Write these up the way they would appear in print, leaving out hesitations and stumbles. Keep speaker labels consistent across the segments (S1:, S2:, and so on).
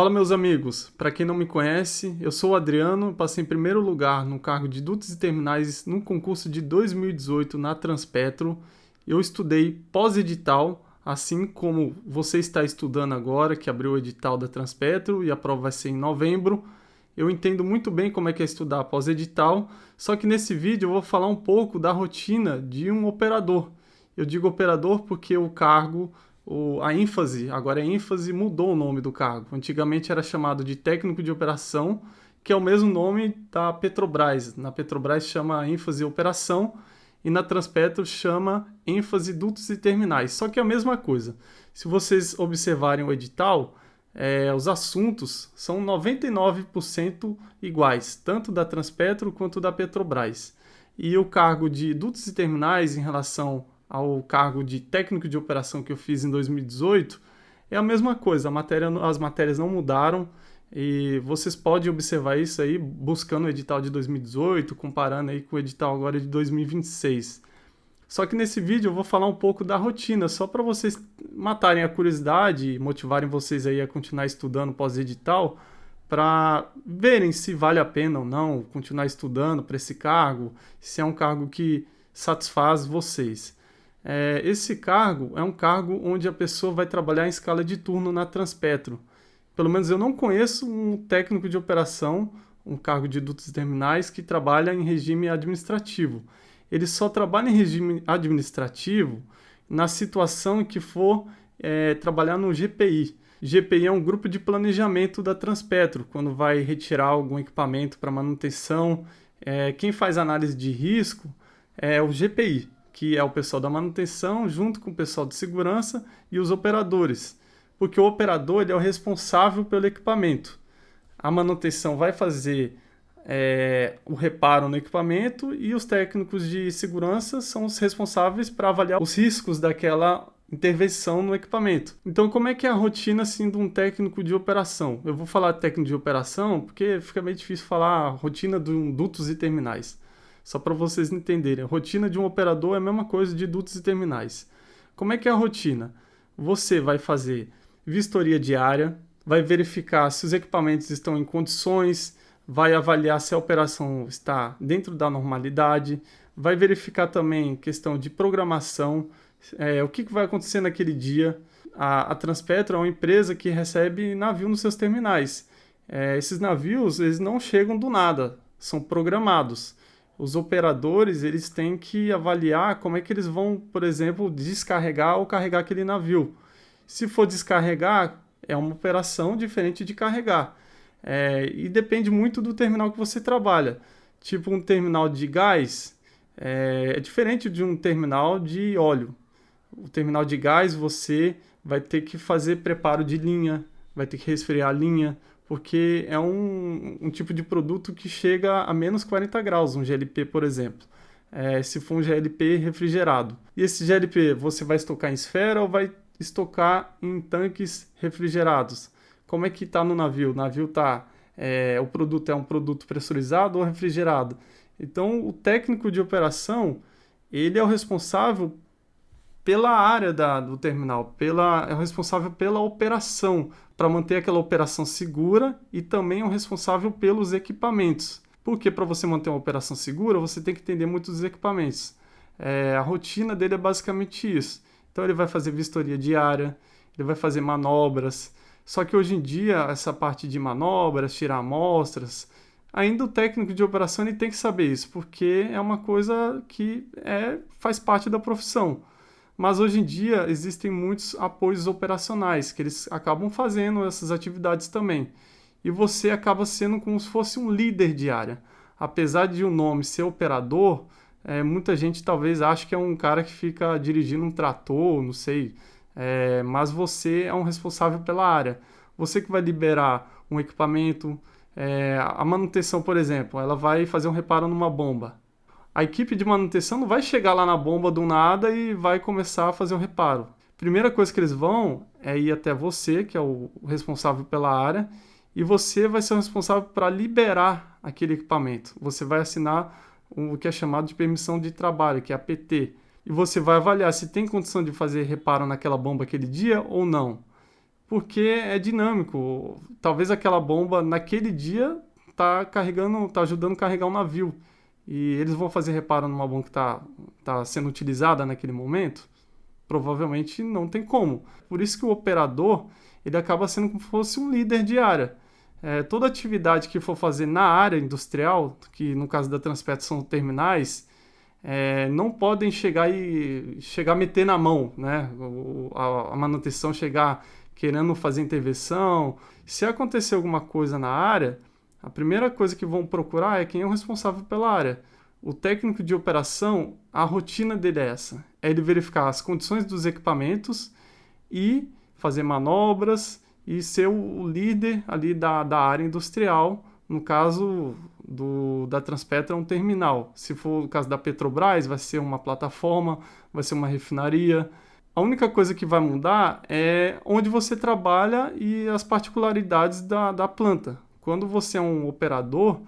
S1: Fala, meus amigos, para quem não me conhece, eu sou o Adriano, passei em primeiro lugar no cargo de dutos e terminais no concurso de 2018 na Transpetro. Eu estudei pós-edital, assim como você está estudando agora, que abriu o edital da Transpetro e a prova vai ser em novembro. Eu entendo muito bem como é que é estudar pós-edital, só que nesse vídeo eu vou falar um pouco da rotina de um operador. Eu digo operador porque o cargo, a ênfase, agora é ênfase, mudou o nome do cargo. Antigamente era chamado de técnico de operação, que é o mesmo nome da Petrobras. Na Petrobras chama ênfase operação e na Transpetro chama ênfase dutos e terminais. Só que é a mesma coisa. Se vocês observarem o edital, os assuntos são 99% iguais, tanto da Transpetro quanto da Petrobras. E o cargo de dutos e terminais em relação ao cargo de técnico de operação que eu fiz em 2018, é a mesma coisa, as matérias não mudaram e vocês podem observar isso aí buscando o edital de 2018, comparando aí com o edital agora de 2026. Só que nesse vídeo eu vou falar um pouco da rotina, só para vocês matarem a curiosidade e motivarem vocês aí a continuar estudando pós-edital, para verem se vale a pena ou não continuar estudando para esse cargo, se é um cargo que satisfaz vocês. Esse cargo é um cargo onde a pessoa vai trabalhar em escala de turno na Transpetro. Pelo menos eu não conheço um técnico de operação, um cargo de dutos e terminais, que trabalha em regime administrativo. Ele só trabalha em regime administrativo na situação em que for trabalhar no GPI. GPI é um grupo de planejamento da Transpetro, quando vai retirar algum equipamento para manutenção. Quem faz análise de risco é o GPI, que é o pessoal da manutenção, junto com o pessoal de segurança e os operadores. Porque o operador ele é o responsável pelo equipamento. A manutenção vai fazer o reparo no equipamento e os técnicos de segurança são os responsáveis para avaliar os riscos daquela intervenção no equipamento. Então, como é que é a rotina assim, de um técnico de operação? Eu vou falar técnico de operação porque fica meio difícil falar a rotina de um dutos e terminais. Só para vocês entenderem, a rotina de um operador é a mesma coisa de dutos e terminais. Como é que é a rotina? Você vai fazer vistoria diária, vai verificar se os equipamentos estão em condições, vai avaliar se a operação está dentro da normalidade, vai verificar também questão de programação, o que vai acontecer naquele dia. A Transpetro é uma empresa que recebe navio nos seus terminais. Esses navios eles não chegam do nada, são programados. Os operadores eles têm que avaliar como é que eles vão, por exemplo, descarregar ou carregar aquele navio. Se for descarregar, é uma operação diferente de carregar. E depende muito do terminal que você trabalha. Tipo um terminal de gás é diferente de um terminal de óleo. O terminal de gás você vai ter que fazer preparo de linha, vai ter que resfriar a linha, porque é um tipo de produto que chega a menos 40 graus, um GLP, por exemplo. Se for um GLP refrigerado. E esse GLP você vai estocar em esfera ou vai estocar em tanques refrigerados? Como é que está no navio? O navio está... o produto é um produto pressurizado ou refrigerado? Então, o técnico de operação, ele é o responsável pela área do terminal, é o responsável pela operação, para manter aquela operação segura e também é o responsável pelos equipamentos. Porque para você manter uma operação segura, você tem que entender muito dos equipamentos. A rotina dele é basicamente isso. Então ele vai fazer vistoria diária, ele vai fazer manobras. Só que hoje em dia, essa parte de manobras, tirar amostras, ainda o técnico de operação ele tem que saber isso, porque é uma coisa que faz parte da profissão. Mas hoje em dia existem muitos apoios operacionais que eles acabam fazendo essas atividades também. E você acaba sendo como se fosse um líder de área. Apesar de o nome ser operador, muita gente talvez ache que é um cara que fica dirigindo um trator, não sei. Mas você é um responsável pela área. Você que vai liberar um equipamento. A manutenção, por exemplo, ela vai fazer um reparo numa bomba. A equipe de manutenção não vai chegar lá na bomba do nada e vai começar a fazer o reparo. Primeira coisa que eles vão é ir até você, que é o responsável pela área, e você vai ser o responsável para liberar aquele equipamento. Você vai assinar o que é chamado de permissão de trabalho, que é a PT. E você vai avaliar se tem condição de fazer reparo naquela bomba aquele dia ou não. porque é dinâmico. Talvez aquela bomba naquele dia tá ajudando a carregar um navio. E eles vão fazer reparo numa bomba que tá sendo utilizada naquele momento? Provavelmente não tem como. Por isso que o operador ele acaba sendo como se fosse um líder de área. Toda atividade que for fazer na área industrial, que no caso da Transpetro são terminais, não podem chegar a meter na mão, né? A manutenção chegar querendo fazer intervenção. Se acontecer alguma coisa na área, a primeira coisa que vão procurar é quem é o responsável pela área. O técnico de operação, a rotina dele é essa. É ele verificar as condições dos equipamentos e fazer manobras e ser o líder ali da área industrial. No caso da Transpetro é um terminal. Se for o caso da Petrobras, vai ser uma plataforma, vai ser uma refinaria. A única coisa que vai mudar é onde você trabalha e as particularidades da planta. Quando você é um operador,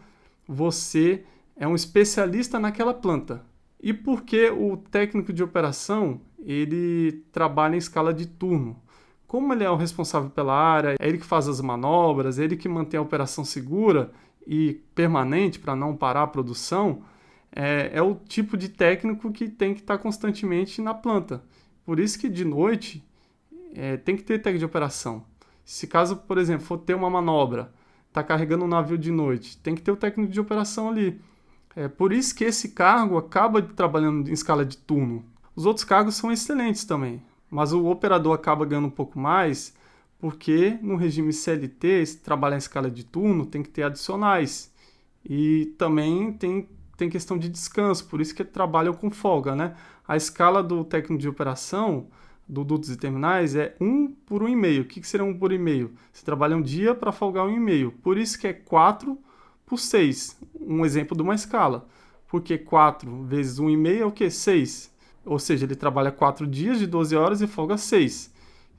S1: você é um especialista naquela planta. E por que o técnico de operação ele trabalha em escala de turno? Como ele é o responsável pela área, é ele que faz as manobras, é ele que mantém a operação segura e permanente para não parar a produção, é o tipo de técnico que tem que estar constantemente na planta. Por isso que de noite tem que ter técnico de operação. Se caso, por exemplo, for ter uma manobra, está carregando um navio de noite, tem que ter o técnico de operação ali. Por isso que esse cargo acaba trabalhando em escala de turno. Os outros cargos são excelentes também, mas o operador acaba ganhando um pouco mais porque no regime CLT, se trabalhar em escala de turno, tem que ter adicionais. E também tem questão de descanso, por isso que trabalham com folga, né? A escala do técnico de operação do dutos e terminais é 1 por 1,5. O que seria 1 por 1,5? Você trabalha um dia para folgar 1,5. Por isso que é 4 por 6. Um exemplo de uma escala. Porque 4 vezes 1,5 é o quê? 6. Ou seja, ele trabalha 4 dias de 12 horas e folga 6.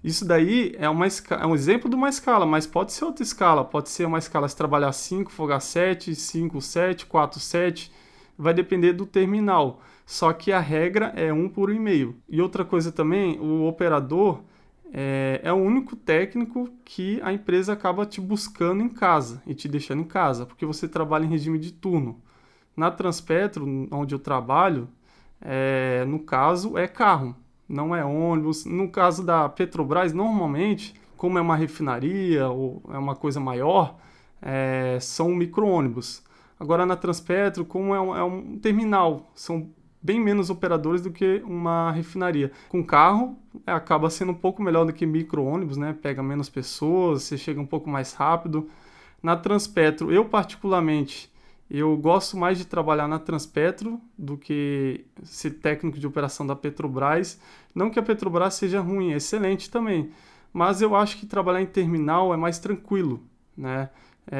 S1: Isso daí é um exemplo de uma escala, mas pode ser outra escala. Pode ser uma escala se trabalhar 5, folgar 7, 5, 7, 4, 7. Vai depender do terminal. Só que a regra é 1 por 1,5. E outra coisa também, o operador é o único técnico que a empresa acaba te buscando em casa e te deixando em casa, porque você trabalha em regime de turno. Na Transpetro, onde eu trabalho, no caso é carro, não é ônibus. No caso da Petrobras, normalmente, como é uma refinaria ou é uma coisa maior, são micro-ônibus. Agora na Transpetro, como é um terminal, são bem menos operadores do que uma refinaria. Com carro, acaba sendo um pouco melhor do que micro-ônibus, né? Pega menos pessoas, você chega um pouco mais rápido. Na Transpetro, eu particularmente, eu gosto mais de trabalhar na Transpetro do que ser técnico de operação da Petrobras. Não que a Petrobras seja ruim, é excelente também. Mas eu acho que trabalhar em terminal é mais tranquilo, né?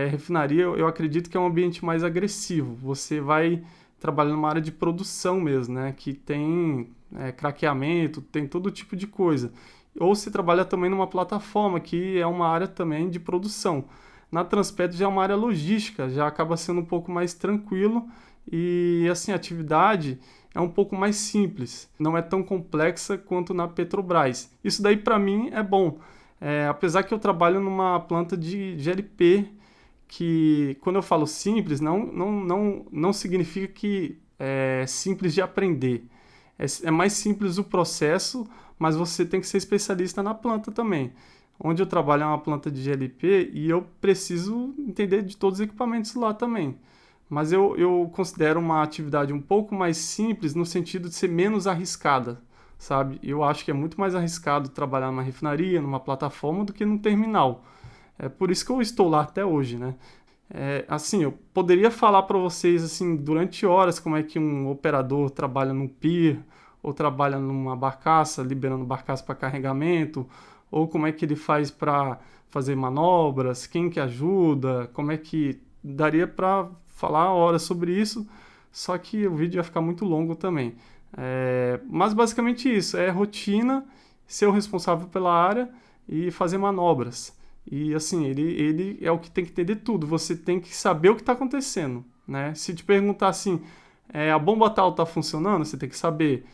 S1: Refinaria, eu acredito que é um ambiente mais agressivo. Você vai trabalhando numa área de produção mesmo, né? Que tem craqueamento, tem todo tipo de coisa. Ou se trabalha também numa plataforma, que é uma área também de produção. Na Transpetro já é uma área logística, já acaba sendo um pouco mais tranquilo e assim, a atividade é um pouco mais simples, não é tão complexa quanto na Petrobras. Isso daí para mim é bom, apesar que eu trabalho numa planta de GLP, que quando eu falo simples, não significa que é simples de aprender. É mais simples o processo, mas você tem que ser especialista na planta também. Onde eu trabalho é uma planta de GLP e eu preciso entender de todos os equipamentos lá também. Mas eu considero uma atividade um pouco mais simples no sentido de ser menos arriscada, sabe? Eu acho que é muito mais arriscado trabalhar numa refinaria, numa plataforma, do que num terminal. É por isso que eu estou lá até hoje, né? Assim, eu poderia falar para vocês assim durante horas como é que um operador trabalha num pier ou trabalha numa barcaça, liberando barcaça para carregamento, ou como é que ele faz para fazer manobras, quem que ajuda, como é que daria para falar horas sobre isso, só que o vídeo ia ficar muito longo também. Mas basicamente isso, é rotina, ser o responsável pela área e fazer manobras. E assim, ele é o que tem que entender tudo. Você tem que saber o que está acontecendo, né? Se te perguntar assim, a bomba tal está funcionando, você tem que saber.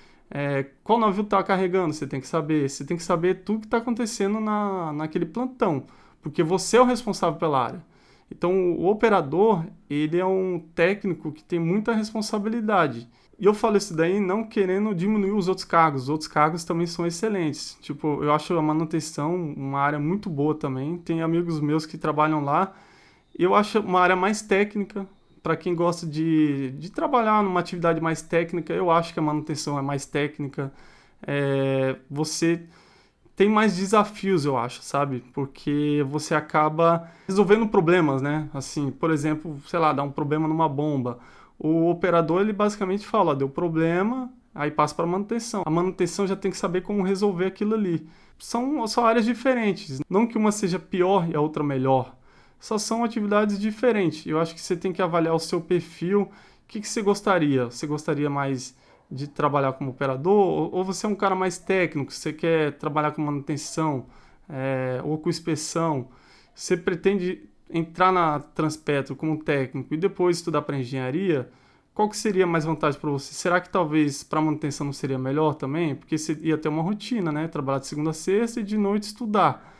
S1: Qual navio está carregando, você tem que saber. Você tem que saber tudo que está acontecendo naquele plantão, porque você é o responsável pela área. Então, o operador, ele é um técnico que tem muita responsabilidade. E eu falo isso daí não querendo diminuir os outros cargos também são excelentes. Tipo, eu acho a manutenção uma área muito boa também. Tem amigos meus que trabalham lá. Eu acho uma área mais técnica. Para quem gosta de trabalhar numa atividade mais técnica, eu acho que a manutenção é mais técnica. Você tem mais desafios, eu acho, sabe? Porque você acaba resolvendo problemas, né? Assim, por exemplo, sei lá, dá um problema numa bomba. O operador, ele basicamente fala, ó, deu problema, aí passa para manutenção. A manutenção já tem que saber como resolver aquilo ali. São áreas diferentes. Não que uma seja pior e a outra melhor. Só são atividades diferentes. Eu acho que você tem que avaliar o seu perfil. O que você gostaria? Você gostaria mais de trabalhar como operador? Ou você é um cara mais técnico? Você quer trabalhar com manutenção? Ou com inspeção? Você pretende entrar na Transpetro como técnico e depois estudar para engenharia? Qual que seria mais vantagem para você? Será que talvez para manutenção não seria melhor também? Porque você ia ter uma rotina, né? Trabalhar de segunda a sexta e de noite estudar.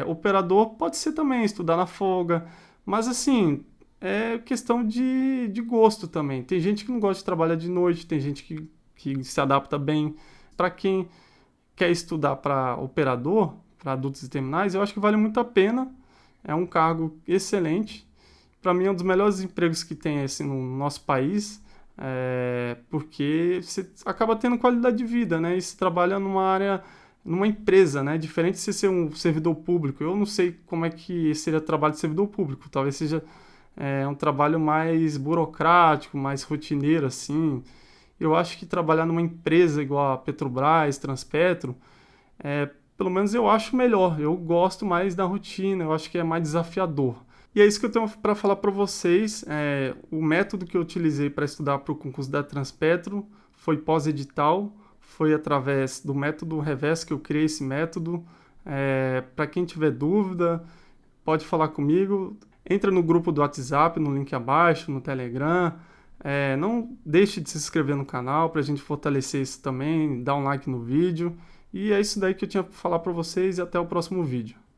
S1: Operador pode ser também estudar na folga, mas assim, é questão de gosto também. Tem gente que não gosta de trabalhar de noite, tem gente que se adapta bem. Para quem quer estudar para operador, para adultos e terminais, eu acho que vale muito a pena. É um cargo excelente. Para mim é um dos melhores empregos que tem assim, no nosso país, porque você acaba tendo qualidade de vida, né? E você trabalha numa área, numa empresa, né? Diferente de você ser um servidor público. Eu não sei como é que seria o trabalho de servidor público. Talvez seja um trabalho mais burocrático, mais rotineiro, assim. Eu acho que trabalhar numa empresa igual a Petrobras, Transpetro, pelo menos eu acho melhor. Eu gosto mais da rotina, eu acho que é mais desafiador. E é isso que eu tenho para falar para vocês. O método que eu utilizei para estudar para o concurso da Transpetro foi pós-edital, foi através do método Revés que eu criei esse método. Para quem tiver dúvida, pode falar comigo. Entra no grupo do WhatsApp, no link abaixo, no Telegram. Não deixe de se inscrever no canal para a gente fortalecer isso também, dar um like no vídeo. E é isso daí que eu tinha para falar para vocês e até o próximo vídeo.